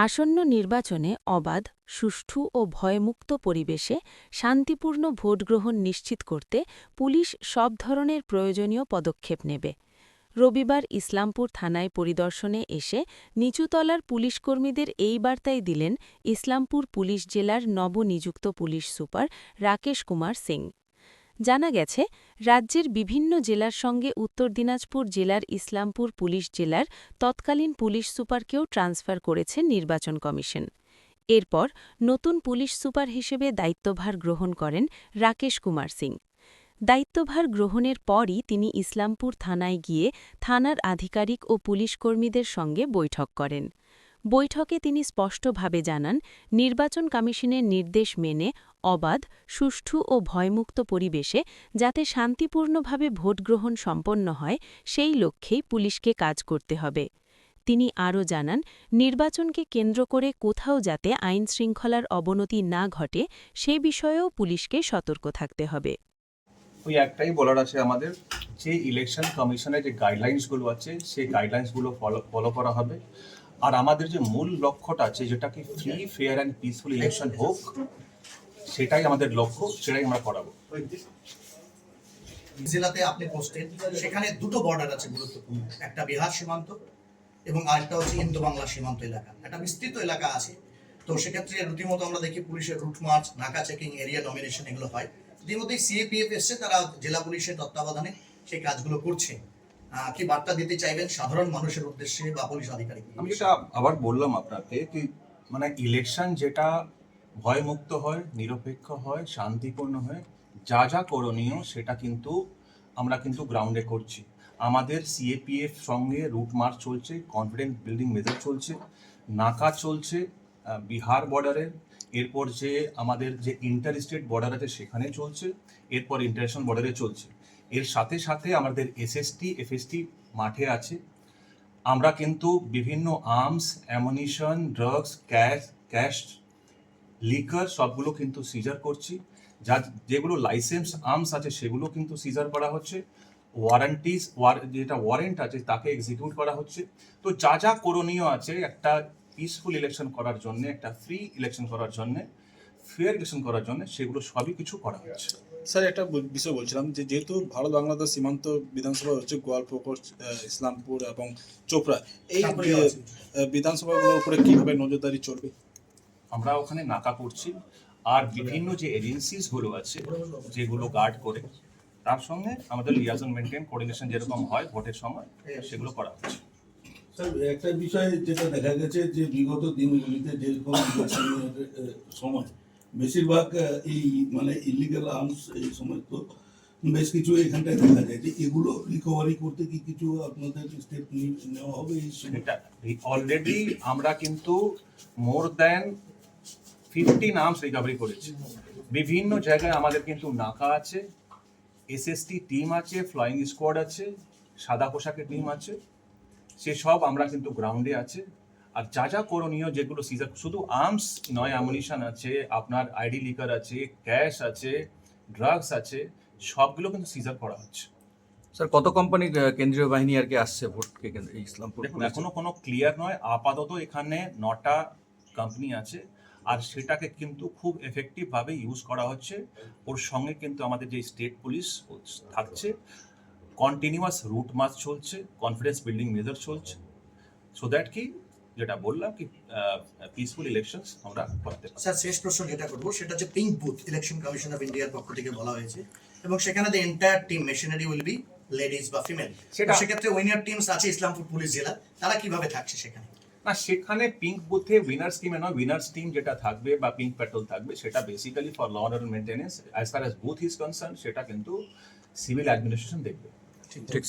আসন্ন নির্বাচনে অবাধ, সুষ্ঠু ও ভয়মুক্ত পরিবেশে শান্তিপূর্ণ ভোটগ্রহণ নিশ্চিত করতে পুলিশ সব ধরনের প্রয়োজনীয় পদক্ষেপ নেবে। রবিবার ইসলামপুর থানায় পরিদর্শনে এসে নিচুতলার পুলিশকর্মীদের এই বার্তাই দিলেন ইসলামপুর পুলিশ জেলার নবনিযুক্ত পুলিশ সুপার রাকেশ কুমার সিং। জানা গেছে, রাজ্যের বিভিন্ন জেলার সঙ্গে উত্তর দিনাজপুর জেলার ইসলামপুর পুলিশ জেলার তৎকালীন পুলিশ সুপারকেও ট্রান্সফার করেছে নির্বাচন কমিশন। এরপর নতুন পুলিশ সুপার হিসেবে দায়িত্বভার গ্রহণ করেন রাকেশ কুমার সিং। দায়িত্বভার গ্রহণের পরই তিনি ইসলামপুর থানায় গিয়ে থানার আধিকারিক ও পুলিশকর্মীদের সঙ্গে বৈঠক করেন। বৈঠকে তিনি স্পষ্টভাবে জানান, নির্বাচন কমিশনের নির্দেশ মেনে অবাধ, সুষ্ঠু ও ভয়মুক্ত পরিবেশে যাতে শান্তিপূর্ণভাবে ভোটগ্রহণ সম্পন্ন হয়, সেই লক্ষ্যেই পুলিশকে কাজ করতে হবে। তিনি আরও জানান, নির্বাচনকে কেন্দ্র করে কোথাও যাতে আইনশৃঙ্খলার অবনতি না ঘটে, সে বিষয়েও পুলিশকে সতর্ক থাকতে হবে। ওই একটাই বলার আছে আমাদের, যে ইলেকশন কমিশনের যে গাইডলাইন্সগুলো আছে সেই গাইডলাইন্সগুলো ফলো করা হবে। আর আমাদের যে মূল লক্ষ্যটা আছে, যেটা কি free, fair and peaceful election হোক, সেটাই আমাদের লক্ষ্য, সেটাই আমরা করাবো। জেলাতে আপনি পোস্টেড, সেখানে দুটো বর্ডার আছে গুরুত্বপূর্ণ, একটা বিহার সীমান্ত এবং আরেকটা হচ্ছে ইন্দো বাংলা সীমান্ত এলাকা। একটা বিস্তৃত এলাকা আছে। তো সেক্ষেত্রে রীতিমতো আমরা দেখি পুলিশের রুট মার্চ, নাকা চেকিং, এরিয়া ডমিনেশন এগুলো হয়। ইতিমধ্যেই সিএপিএফ এসছে, তারা জেলা পুলিশের তত্ত্বাবধানে সেই কাজগুলো করছে। কি বার্তা দিতে চাইবেন সাধারণ মানুষের উদ্দেশ্যে বা পুলিশ আধিকারিক? আমি যেটা আবার বললাম আপনাকে, কি মানে ইলেকশন যেটা ভয়মুক্ত হয়, নিরপেক্ষ হয়, শান্তিপূর্ণ হয়, যা যা করণীয় সেটা কিন্তু আমরা কিন্তু গ্রাউন্ডে করছি। আমাদের সিএপিএফ সঙ্গে রুট মার্চ চলছে, কনফিডেন্স বিল্ডিং মেজার চলছে, নাকা চলছে বিহার বর্ডারের, এরপর যে আমাদের যে ইন্টার স্টেট বর্ডার আছে সেখানে চলছে, এরপর ইন্টারন্যাশনাল বর্ডারে চলছে। এর সাথে সাথে আমাদের এসএসটি, এফএসটি মাঠে আছে। আমরা কিন্তু বিভিন্ন arms, ammunition, drugs, cash, liquor সবগুলো কিন্তু সিজার করছি। যেগুলো লাইসেন্স আর্মস আছে সেগুলো কিন্তু সিজার করা হচ্ছে। যেটা ওয়ারেন্ট আছে তাকে এক্সিকিউট করা হচ্ছে। তো যা যা করণীয় আছে একটা পিসফুল ইলেকশন করার জন্য, একটা ফ্রি ইলেকশন করার জন্য, ফেয়ার ইলেকশন করার জন্য, সেগুলো সবই কিছু করা হচ্ছে। স্যার, একটা বিষয় বলছিলাম যে যেহেতু ভারত বাংলাদেশ সীমান্ত বিধানসভা হচ্ছে গোয়ালপুকুর, ইসলামপুর এবং চোপড়া, এই বিধানসভাগুলোর উপরে কিভাবে নজরদারি চলবে? আমরা ওখানে নাকা করছি, আর বিভিন্ন যে এজেন্সিসগুলো আছে যেগুলো গার্ড করে, তার সঙ্গে আমাদের লিয়াজন মেনটেন, কোঅর্ডিনেশন যেরকম হয় ভোটের সময়, সেগুলো করা হচ্ছে। স্যার, একটা বিষয় যেটা দেখা গেছে যে বিগত দিনগুলিতে যেরকম সময় বেশিরভাগ এই মানে ইলিগাল আর্মস এই সময় তো বেশ কিছু এখানটায় দেখা যায়, যে এগুলো রিকভারি করতে কি কিছু আপনাদের স্টেপ নেওয়া হবে? এই অলরেডি আমরা কিন্তু মোর দ্যান 15 আর্মস রিকভারি করেছি। বিভিন্ন জায়গায় আমাদের কিন্তু নাকা আছে, এসএসটি টিম আছে, ফ্লাইং স্কোয়াড আছে, সাদা পোশাকের টিম আছে, সেসব আমরা কিন্তু গ্রাউন্ডে আছে। আর যা যা করণীয় যেগুলো সিজার, শুধু আর্মস নয়, অ্যামুনিশন আছে, আপনার আইডি লিকার আছে, ক্যাশ আছে, ড্রাগস আছে, সবগুলো কিন্তু সিজার করা হচ্ছে। স্যার, কত কোম্পানির কেন্দ্রীয় বাহিনী আর কি আসছে ভোটকে ইসলামপুর? দেখুন, এখনো কোনো ক্লিয়ার নয়। আপাতত এখানে 9টা কোম্পানি আছে, আর সেটাকে কিন্তু খুব এফেক্টিভভাবে ইউজ করা হচ্ছে। ওর সঙ্গে কিন্তু আমাদের যে স্টেট পুলিশ থাকছে, কন্টিনিউয়াস রুট মার্চ চলছে, কনফিডেন্স বিল্ডিং মেজার চলছে, সো দ্যাট কি যেটা বললাম কি পিসফুল ইলেকশনস আমরা করতে পারি। স্যার, শেষ প্রশ্ন যেটা করবো সেটা হচ্ছে pink booth election commission of ইন্ডিয়ার পক্ষ থেকে বলা হয়েছে, এবং সেখানে the entire team machinery will be ladies বা ফিমেল। সেক্ষেত্রে উইনার টিমস আছে ইসলামপুর পুলিশ জেলা, তারা কিভাবে থাকছে সেখানে? না, সেখানে পিঙ্ক বুথে উইনার্স টিমে নয়, উইনার্স টিম যেটা থাকবে বা পিঙ্ক প্যাট্রোল থাকবে, সেটা basically for law and maintenance. As far as booth is concern, সেটা কিন্তু সিভিল অ্যাডমিনিস্ট্রেশন দেখবে। ঠিক।